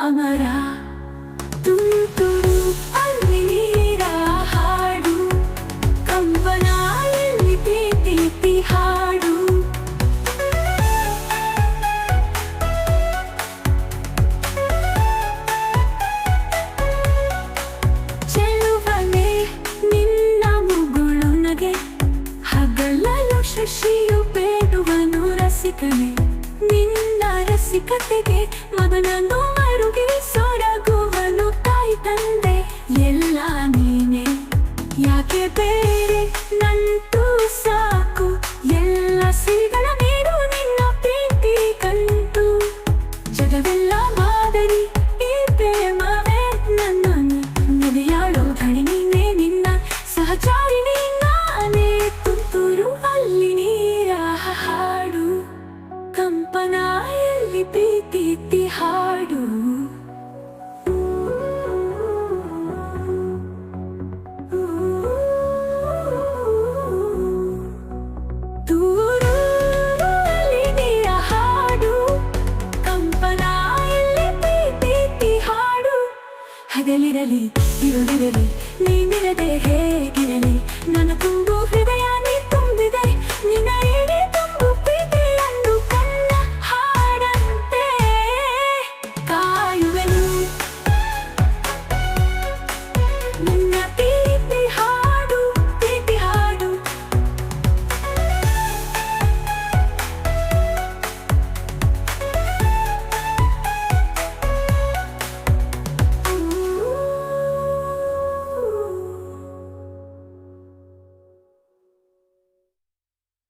ಅಮರ ತುಂತುರು ಅಲ್ಲಿ ನೀರ ಹಾಡು ಕಂಪನ ಎಲ್ಲಿ ಪ್ರೀತಿ ಹಾಡು ಚೆಲುವನೆ ನಿನ್ನ ಮುಗುಳು ನಗೆ ಹಗಲಲು ಶಶಿಯು ಬೇಡುವನು ರಸಿಕನೆ ನಿನ್ನ ರಸಿಕತೆಗೆ ಮಗನನ್ನು ಮರುಗಿ ಸೊರಗುವನು ತಾಯಿ ತಂದೆ ಎಲ್ಲ ನೀನೆ ಯಾಕೆ ಬೇರೆ ನಂಟು ಸಾಕು ಎಲ್ಲ ಸಿರಿಗಳ ನೀರು ನಿನ್ನ ಪ್ರೀತಿ ಕಂಡು ಜಗವೆಲ್ಲ ಮಾದರಿ ಈ ಪ್ರೇಮವೇ ನನ್ನನ್ನು ನೆನೆಯಾಳೋ ಧಣಿ ನೀನೆ ನಿನ್ನ ಸಹಚಾರಿ ನಾನೇ ತುಂತುರು ಅಲ್ಲಿ ನೀರ ಹಾಡು ಕಂಪನ ಎಲ್ಲಿ ಪ್ರೀತಿ ಹಾಡು ದೂರು ಅಲ್ಲಿ ನೀರ ಹಾಡು ಕಂಪನ ಎಲ್ಲಿ ಪ್ರೀತಿ ಹಾಡು ಹಗಲಿರಲಿ ಇರುಳಿರಲಿ ನೀನಿರದೆ